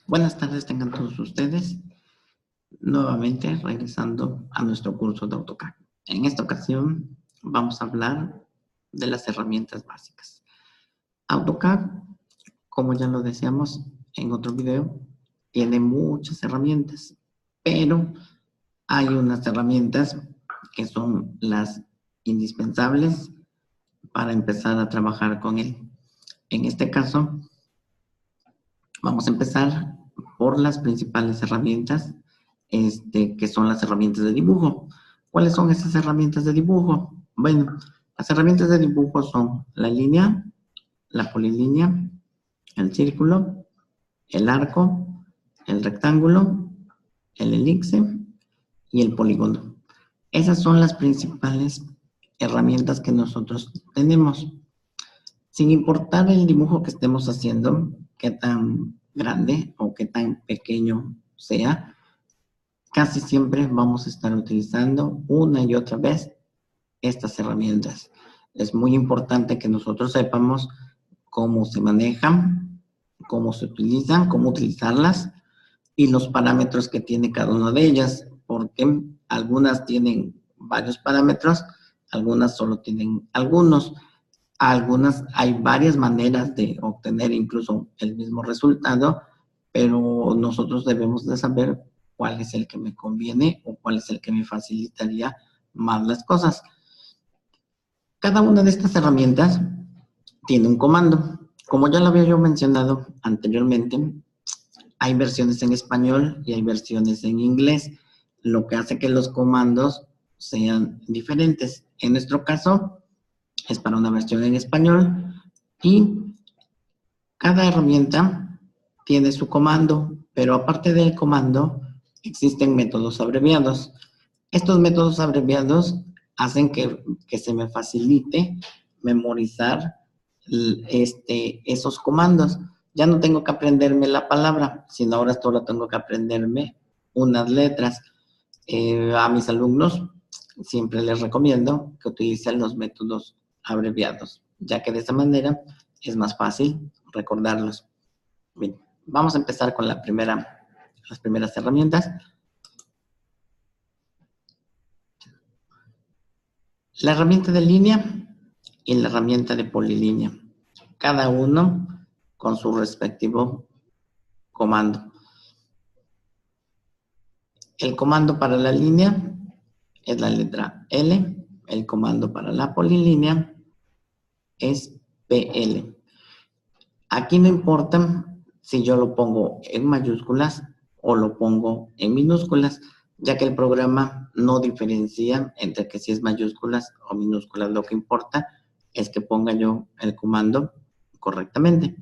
Buenas tardes tengan todos ustedes, nuevamente regresando a nuestro curso de AutoCAD. En esta ocasión vamos a hablar de las herramientas básicas. AutoCAD, como ya lo decíamos en otro video, tiene muchas herramientas, pero hay unas herramientas que son las indispensables para empezar a trabajar con él. En este caso, vamos a empezar por las principales herramientas, que son las herramientas de dibujo. ¿Cuáles son esas herramientas de dibujo? Bueno, las herramientas de dibujo son la línea, la polilínea, el círculo, el arco, el rectángulo, el elipse y el polígono. Esas son las principales herramientas que nosotros tenemos. Sin importar el dibujo que estemos haciendo, qué tan grande o qué tan pequeño sea, casi siempre vamos a estar utilizando una y otra vez estas herramientas. Es muy importante que nosotros sepamos cómo se manejan, cómo se utilizan, cómo utilizarlas y los parámetros que tiene cada una de ellas, porque algunas tienen varios parámetros, algunas solo tienen algunos. Algunas, hay varias maneras de obtener incluso el mismo resultado, pero nosotros debemos de saber cuál es el que me conviene o cuál es el que me facilitaría más las cosas. Cada una de estas herramientas tiene un comando. Como ya lo había yo mencionado anteriormente, hay versiones en español y hay versiones en inglés, lo que hace que los comandos sean diferentes. En nuestro caso, es para una versión en español y cada herramienta tiene su comando, pero aparte del comando existen métodos abreviados. Estos métodos abreviados hacen que se me facilite memorizar esos comandos. Ya no tengo que aprenderme la palabra, sino ahora solo tengo que aprenderme unas letras. A mis alumnos siempre les recomiendo que utilicen los métodos abreviados, ya que de esta manera es más fácil recordarlos. Bien, vamos a empezar con las primeras herramientas. La herramienta de línea y la herramienta de polilínea, cada uno con su respectivo comando. El comando para la línea es la letra L, el comando para la polilínea es PL. Aquí no importa si yo lo pongo en mayúsculas o lo pongo en minúsculas, ya que el programa no diferencia entre que si es mayúsculas o minúsculas. Lo que importa es que ponga yo el comando correctamente.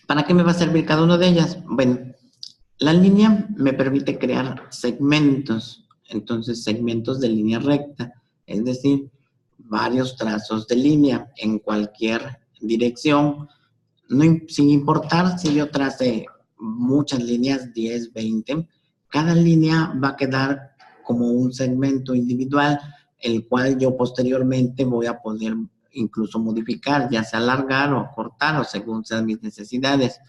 ¿Para qué me va a servir cada una de ellas? Bueno, la línea me permite crear segmentos, entonces segmentos de línea recta, es decir, varios trazos de línea en cualquier dirección, no, sin importar si yo trace muchas líneas, 10, 20, cada línea va a quedar como un segmento individual, el cual yo posteriormente voy a poder incluso modificar, ya sea alargar o cortar o según sean mis necesidades.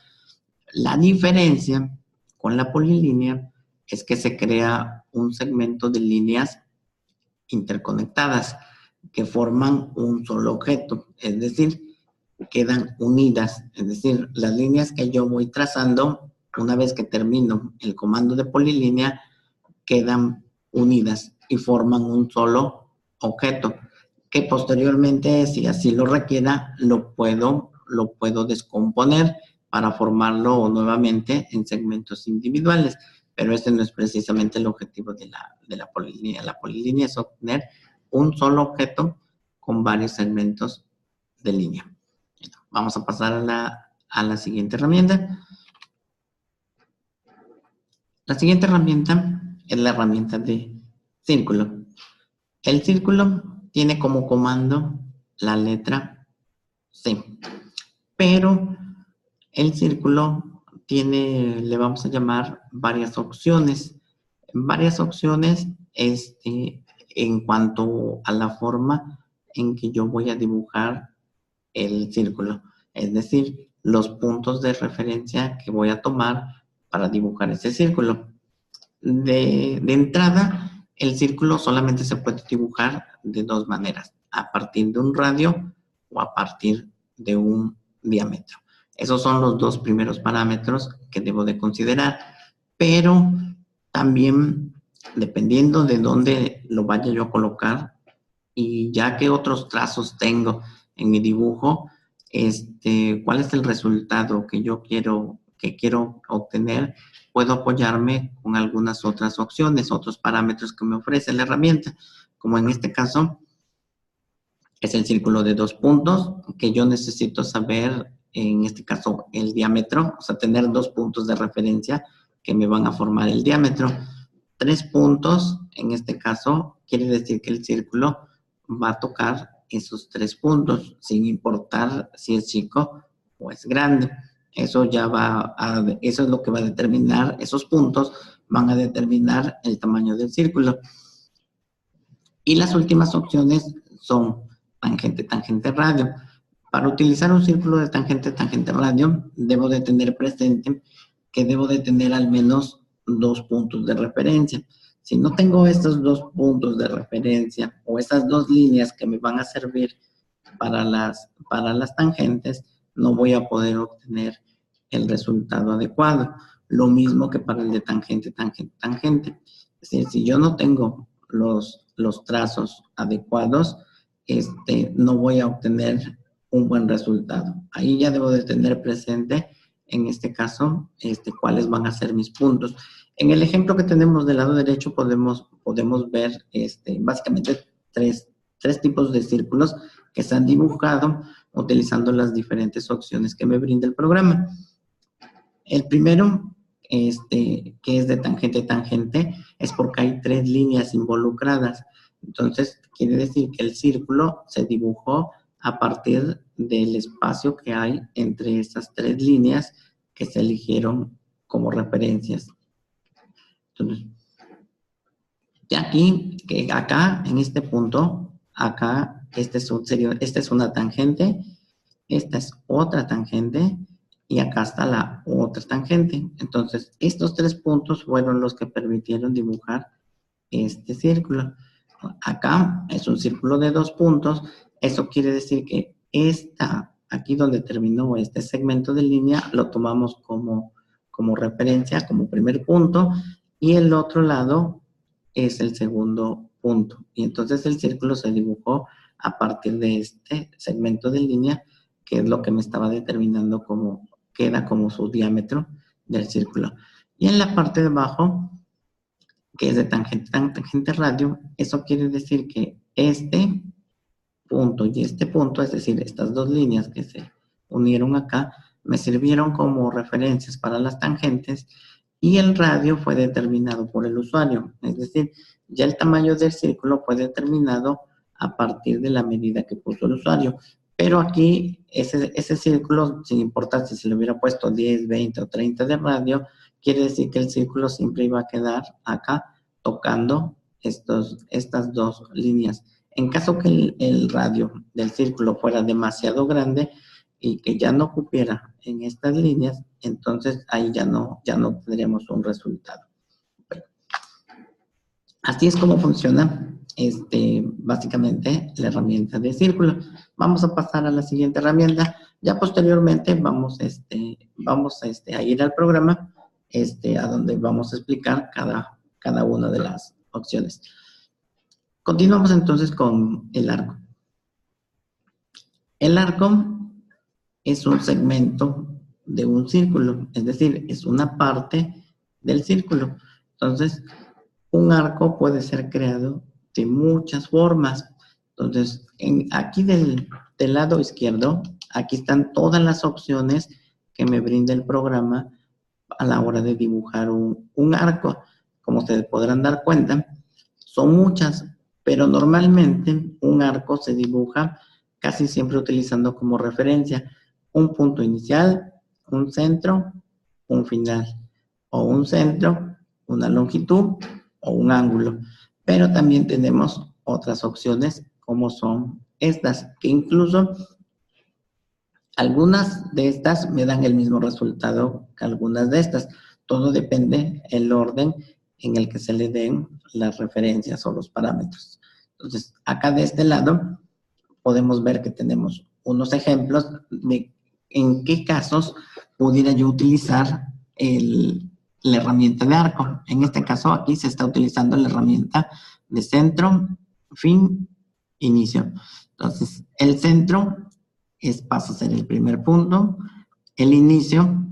La diferencia con la polilínea es que se crea un segmento de líneas interconectadas que forman un solo objeto, es decir, quedan unidas, es decir, las líneas que yo voy trazando, una vez que termino el comando de polilínea, quedan unidas y forman un solo objeto, que posteriormente, si así lo requiera, lo puedo descomponer para formarlo nuevamente en segmentos individuales, pero ese no es precisamente el objetivo de la polilínea. La polilínea es obtener un solo objeto con varios segmentos de línea. Vamos a pasar a la siguiente herramienta. La siguiente herramienta es la herramienta de círculo. El círculo tiene como comando la letra C, pero el círculo tiene, le vamos a llamar varias opciones. Varias opciones en cuanto a la forma en que yo voy a dibujar el círculo. Es decir, los puntos de referencia que voy a tomar para dibujar ese círculo. De entrada, el círculo solamente se puede dibujar de dos maneras, a partir de un radio o a partir de un diámetro. Esos son los dos primeros parámetros que debo de considerar, pero también dependiendo de dónde lo vaya yo a colocar y ya que otros trazos tengo en mi dibujo, cuál es el resultado que yo quiero obtener, puedo apoyarme con algunas otras opciones, otros parámetros que me ofrece la herramienta, como en este caso es el círculo de 2 puntos, que yo necesito saber, en este caso, el diámetro, o sea, tener 2 puntos de referencia que me van a formar el diámetro. 3 puntos, en este caso, quiere decir que el círculo va a tocar esos 3 puntos, sin importar si es chico o es grande. Eso eso es lo que va a determinar, esos puntos van a determinar el tamaño del círculo. Y las últimas opciones son tangente, tangente, radio. Para utilizar un círculo de tangente, tangente, radio, debo de tener presente que debo de tener al menos 2 puntos de referencia. Si no tengo estos 2 puntos de referencia o esas 2 líneas que me van a servir para las tangentes, no voy a poder obtener el resultado adecuado. Lo mismo que para el de tangente, tangente, tangente. Es decir, si yo no tengo los trazos adecuados, no voy a obtener un buen resultado. Ahí ya debo de tener presente, en este caso, cuáles van a ser mis puntos. En el ejemplo que tenemos del lado derecho podemos ver básicamente tres tipos de círculos que se han dibujado utilizando las diferentes opciones que me brinda el programa. El primero, que es de tangente a tangente, es porque hay 3 líneas involucradas. Entonces, quiere decir que el círculo se dibujó a partir del espacio que hay entre esas 3 líneas que se eligieron como referencias. Entonces, ya acá, en este punto, acá, esta es una tangente, esta es otra tangente, y acá está la otra tangente. Entonces, estos 3 puntos fueron los que permitieron dibujar este círculo. Acá es un círculo de 2 puntos. Eso quiere decir que aquí donde terminó este segmento de línea, lo tomamos como referencia, como primer punto, y el otro lado es el segundo punto. Y entonces el círculo se dibujó a partir de este segmento de línea, que es lo que me estaba determinando queda como su diámetro del círculo. Y en la parte de abajo, que es de tangente radio, eso quiere decir que este punto y este punto, es decir, estas 2 líneas que se unieron acá, me sirvieron como referencias para las tangentes, y el radio fue determinado por el usuario. Es decir, ya el tamaño del círculo fue determinado a partir de la medida que puso el usuario. Pero aquí, ese círculo, sin importar si se le hubiera puesto 10, 20 o 30 de radio, quiere decir que el círculo siempre iba a quedar acá tocando estas 2 líneas. En caso que el radio del círculo fuera demasiado grande y que ya no cupiera en estas líneas, entonces ahí ya no tendríamos un resultado. Bueno, así es como funciona básicamente la herramienta de círculo. Vamos a pasar a la siguiente herramienta. Ya posteriormente vamos a ir al programa a donde vamos a explicar cada una de las opciones. Continuamos entonces con el arco. El arco es un segmento de un círculo, es decir, es una parte del círculo. Entonces, un arco puede ser creado de muchas formas. Entonces, aquí del lado izquierdo, aquí están todas las opciones que me brinda el programa a la hora de dibujar un arco. Como ustedes podrán dar cuenta, son muchas, pero normalmente un arco se dibuja casi siempre utilizando como referencia un punto inicial, un centro, un final, o un centro, una longitud o un ángulo. Pero también tenemos otras opciones como son estas, que incluso Algunas de estas me dan el mismo resultado que algunas de estas. Todo depende del orden en el que se le den las referencias o los parámetros. Entonces, acá de este lado podemos ver que tenemos unos ejemplos de en qué casos pudiera yo utilizar la herramienta de arco. En este caso aquí se está utilizando la herramienta de centro, fin, inicio. Entonces, el centro pasa a ser el primer punto, el inicio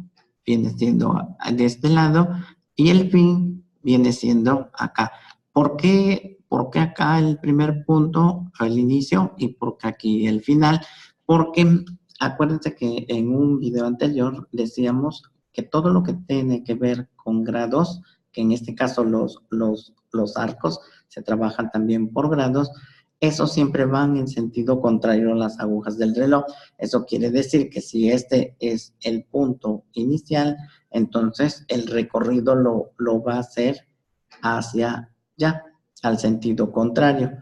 viene siendo de este lado y el fin viene siendo acá. ¿Por qué acá el primer punto, el inicio, y por qué aquí el final? Porque acuérdense que en un video anterior decíamos que todo lo que tiene que ver con grados, que en este caso los arcos se trabajan también por grados, esos siempre van en sentido contrario a las agujas del reloj. Eso quiere decir que si este es el punto inicial, entonces el recorrido lo va a hacer hacia allá, al sentido contrario,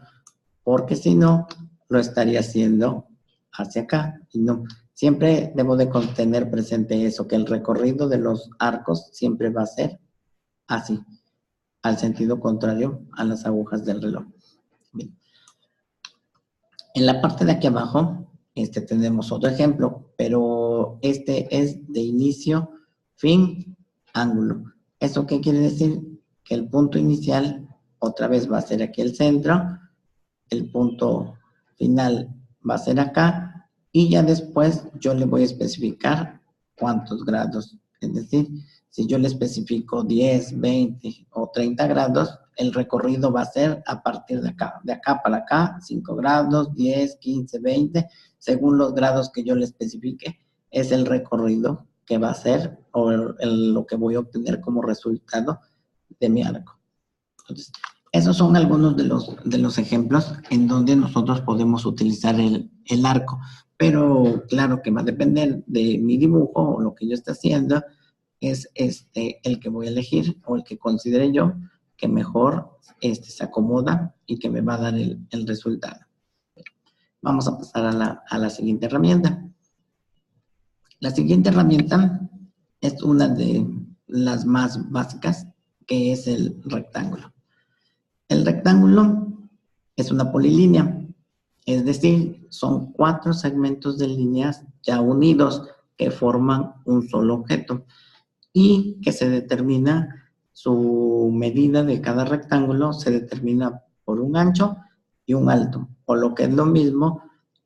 porque si no, lo estaría haciendo hacia acá. Y no, siempre debo de tener presente eso, que el recorrido de los arcos siempre va a ser así, al sentido contrario a las agujas del reloj. Bien. En la parte de aquí abajo, tenemos otro ejemplo, pero este es de inicio, fin, ángulo. ¿Eso qué quiere decir? Que el punto inicial otra vez va a ser aquí el centro, el punto final va a ser acá, y ya después yo le voy a especificar cuántos grados. Es decir, si yo le especifico 10, 20 o 30 grados, el recorrido va a ser a partir de acá para acá, 5 grados, 10, 15, 20, según los grados que yo le especifique, es el recorrido que va a ser o lo que voy a obtener como resultado de mi arco. Entonces, esos son algunos de los ejemplos en donde nosotros podemos utilizar el arco, pero claro que va a depender de mi dibujo o lo que yo esté haciendo, es el que voy a elegir o el que considere yo que mejor se acomoda y que me va a dar el resultado. Vamos a pasar a la siguiente herramienta. La siguiente herramienta es una de las más básicas, que es el rectángulo. El rectángulo es una polilínea, es decir, son 4 segmentos de líneas ya unidos que forman un solo objeto y que se determina su medida de cada rectángulo, se determina por un ancho y un alto, o lo que es lo mismo,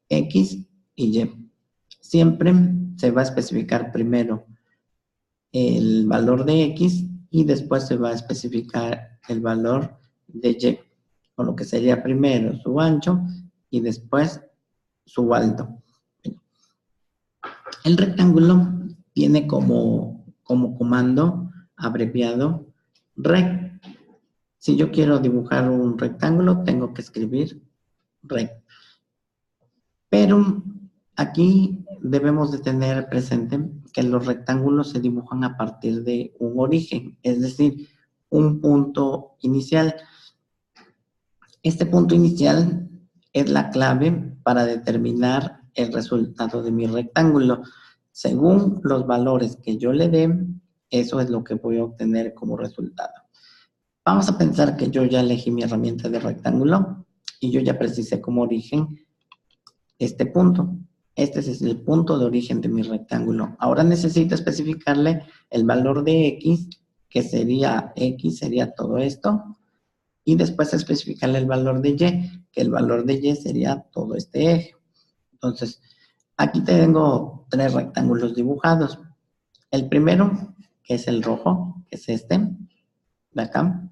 X y Y. Siempre se va a especificar primero el valor de X y después se va a especificar el valor de Y, o lo que sería primero su ancho y después su alto. El rectángulo tiene como comando abreviado rect. Si yo quiero dibujar un rectángulo, tengo que escribir rect. Pero aquí debemos de tener presente que los rectángulos se dibujan a partir de un origen, es decir, un punto inicial. Este punto inicial es la clave para determinar el resultado de mi rectángulo. Según los valores que yo le dé, eso es lo que voy a obtener como resultado. Vamos a pensar que yo ya elegí mi herramienta de rectángulo y yo ya precisé como origen este punto. Este es el punto de origen de mi rectángulo. Ahora necesito especificarle el valor de X, que sería todo esto, y después especificarle el valor de Y, que el valor de Y sería todo este eje. Entonces, aquí tengo 3 rectángulos dibujados. El primero, que es el rojo, que es este, de acá,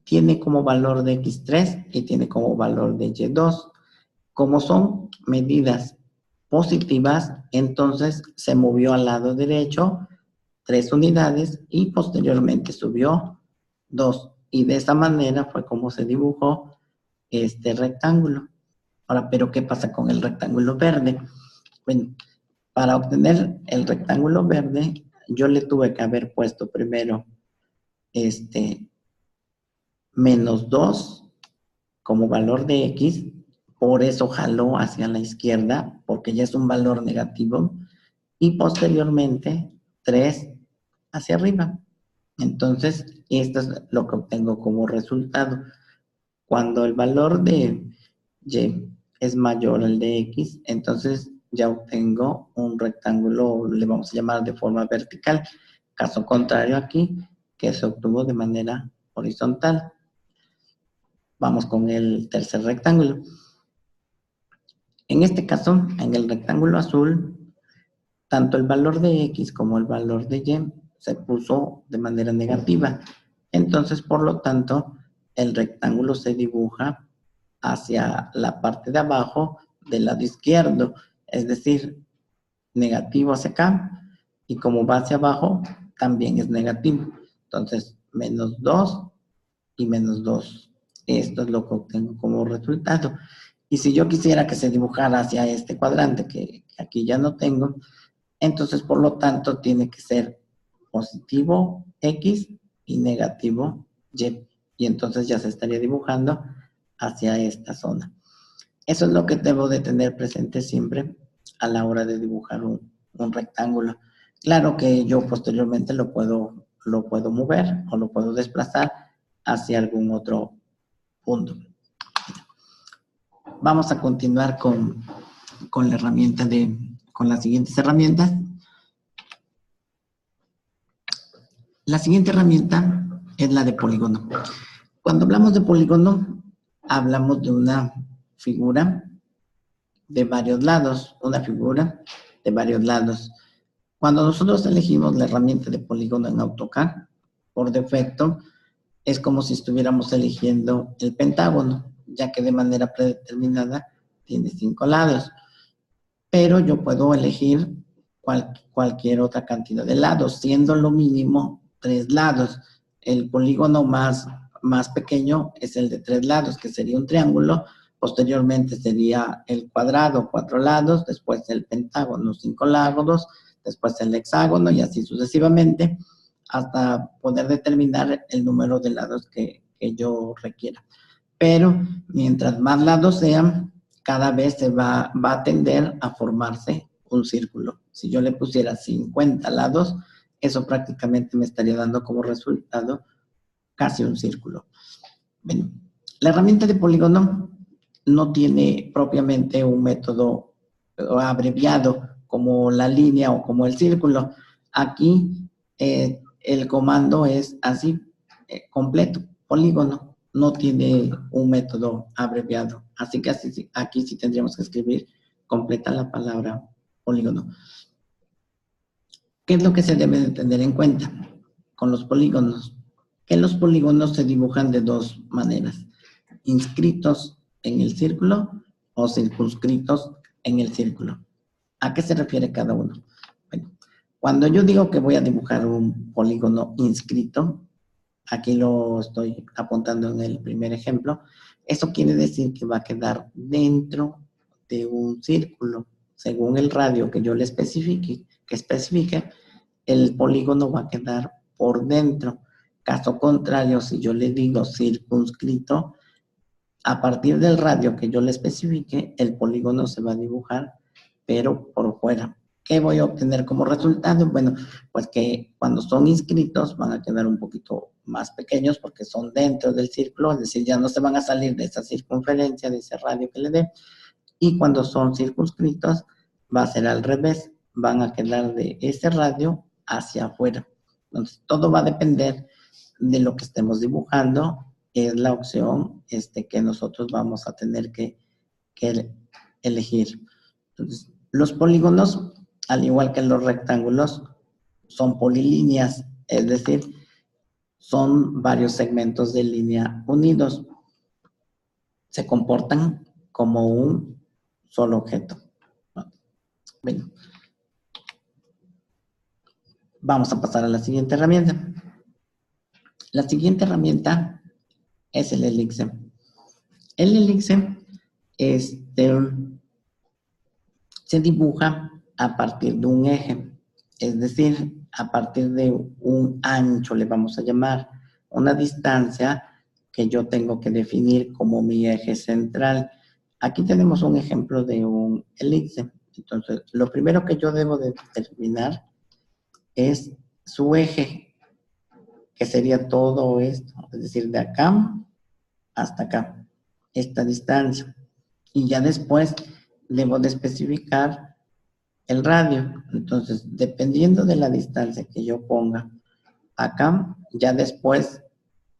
tiene como valor de X3 y tiene como valor de Y2. Como son medidas positivas, entonces se movió al lado derecho 3 unidades y posteriormente subió 2. Y de esa manera fue como se dibujó este rectángulo. Ahora, ¿pero qué pasa con el rectángulo verde? Bueno, para obtener el rectángulo verde, yo le tuve que haber puesto primero menos 2 como valor de X, por eso jaló hacia la izquierda, porque ya es un valor negativo, y posteriormente 3 hacia arriba. Entonces, esto es lo que obtengo como resultado. Cuando el valor de y es mayor al de x, entonces ya obtengo un rectángulo, le vamos a llamar de forma vertical. Caso contrario aquí, que se obtuvo de manera horizontal. Vamos con el tercer rectángulo. En este caso, en el rectángulo azul, tanto el valor de x como el valor de y se puso de manera negativa. Entonces, por lo tanto, el rectángulo se dibuja hacia la parte de abajo del lado izquierdo, es decir, negativo hacia acá, y como va hacia abajo, también es negativo. Entonces, menos 2 y menos 2. Esto es lo que obtengo como resultado. Y si yo quisiera que se dibujara hacia este cuadrante, que aquí ya no tengo, entonces, por lo tanto, tiene que ser positivo X y negativo Y. Y entonces ya se estaría dibujando hacia esta zona. Eso es lo que debo de tener presente siempre a la hora de dibujar un rectángulo. Claro que yo posteriormente lo puedo mover o lo puedo desplazar hacia algún otro punto. Vamos a continuar con la herramienta con las siguientes herramientas. La siguiente herramienta es la de polígono. Cuando hablamos de polígono, hablamos de una figura de varios lados, una figura de varios lados. Cuando nosotros elegimos la herramienta de polígono en AutoCAD, por defecto, es como si estuviéramos eligiendo el pentágono, ya que de manera predeterminada tiene 5 lados. Pero yo puedo elegir cualquier otra cantidad de lados, siendo lo mínimo 3 lados. El polígono más pequeño es el de 3 lados, que sería un triángulo. Posteriormente sería el cuadrado, 4 lados, después el pentágono, 5 lados, después el hexágono y así sucesivamente, hasta poder determinar el número de lados que yo requiera. Pero mientras más lados sean, cada vez se va a tender a formarse un círculo. Si yo le pusiera 50 lados, eso prácticamente me estaría dando como resultado casi un círculo. Bueno, la herramienta de polígono no tiene propiamente un método abreviado como la línea o como el círculo. Aquí el comando es así, completo, polígono. No tiene un método abreviado. Así que aquí sí tendríamos que escribir completa la palabra polígono. ¿Qué es lo que se debe de tener en cuenta con los polígonos? Que los polígonos se dibujan de dos maneras: inscritos en el círculo o circunscritos en el círculo. ¿A qué se refiere cada uno? Bueno, cuando yo digo que voy a dibujar un polígono inscrito, aquí lo estoy apuntando en el primer ejemplo, eso quiere decir que va a quedar dentro de un círculo. Según el radio que yo le especifique, el polígono va a quedar por dentro. Caso contrario, si yo le digo circunscrito, a partir del radio que yo le especifique, el polígono se va a dibujar, pero por fuera. ¿Qué voy a obtener como resultado? Bueno, pues que cuando son inscritos van a quedar un poquito más pequeños porque son dentro del círculo, es decir, ya no se van a salir de esa circunferencia, de ese radio que le dé. Y cuando son circunscritos va a ser al revés, van a quedar de ese radio hacia afuera. Entonces, todo va a depender de lo que estemos dibujando, es la opción que nosotros vamos a tener que elegir. Entonces, los polígonos, al igual que los rectángulos, son polilíneas, es decir, son varios segmentos de línea unidos. Se comportan como un solo objeto. Bueno, vamos a pasar a la siguiente herramienta. La siguiente herramienta es el elipse. El elipse se dibuja a partir de un eje, es decir, a partir de un ancho, le vamos a llamar, una distancia que yo tengo que definir como mi eje central. Aquí tenemos un ejemplo de un elipse. Entonces, lo primero que yo debo de determinar es su eje, que sería todo esto, es decir, de acá hasta acá, esta distancia. Y ya después debo de especificar el radio. Entonces, dependiendo de la distancia que yo ponga acá, ya después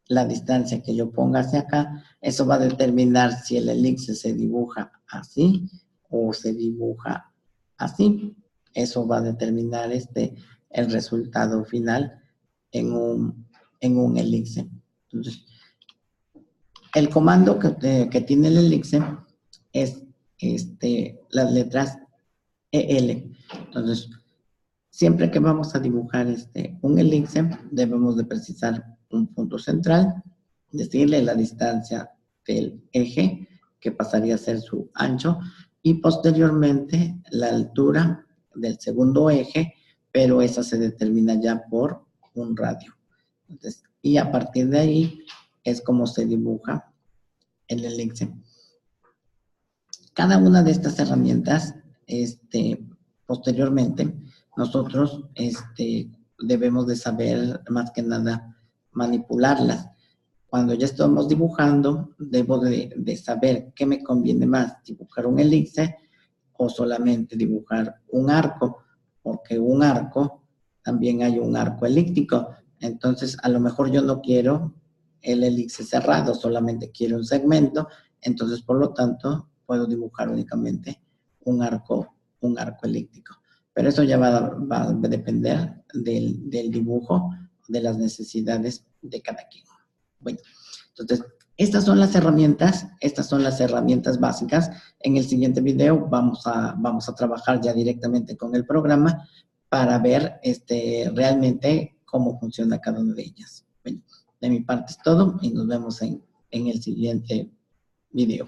la distancia que yo ponga hacia acá, eso va a determinar si el elipse se dibuja así o se dibuja así. Eso va a determinar el resultado final en un elipse. Entonces, el comando que tiene el elipse es las letras EL. Entonces, siempre que vamos a dibujar un elipse, debemos de precisar un punto central, decirle la distancia del eje, que pasaría a ser su ancho, y posteriormente la altura del segundo eje, pero esa se determina ya por un radio. Entonces, y a partir de ahí es como se dibuja el elipse. Cada una de estas herramientas, posteriormente, nosotros debemos de saber más que nada manipularlas. Cuando ya estamos dibujando, debo de saber qué me conviene más, dibujar un elipse o solamente dibujar un arco, porque un arco, también hay un arco elíptico. Entonces, a lo mejor yo no quiero el elipse cerrado, solamente quiero un segmento, entonces, por lo tanto, puedo dibujar únicamente un arco elíptico. Pero eso ya va a depender del dibujo, de las necesidades de cada quien. Bueno, entonces, estas son las herramientas básicas. En el siguiente video vamos a trabajar ya directamente con el programa para ver realmente cómo funciona cada una de ellas. Bueno, de mi parte es todo y nos vemos en el siguiente video.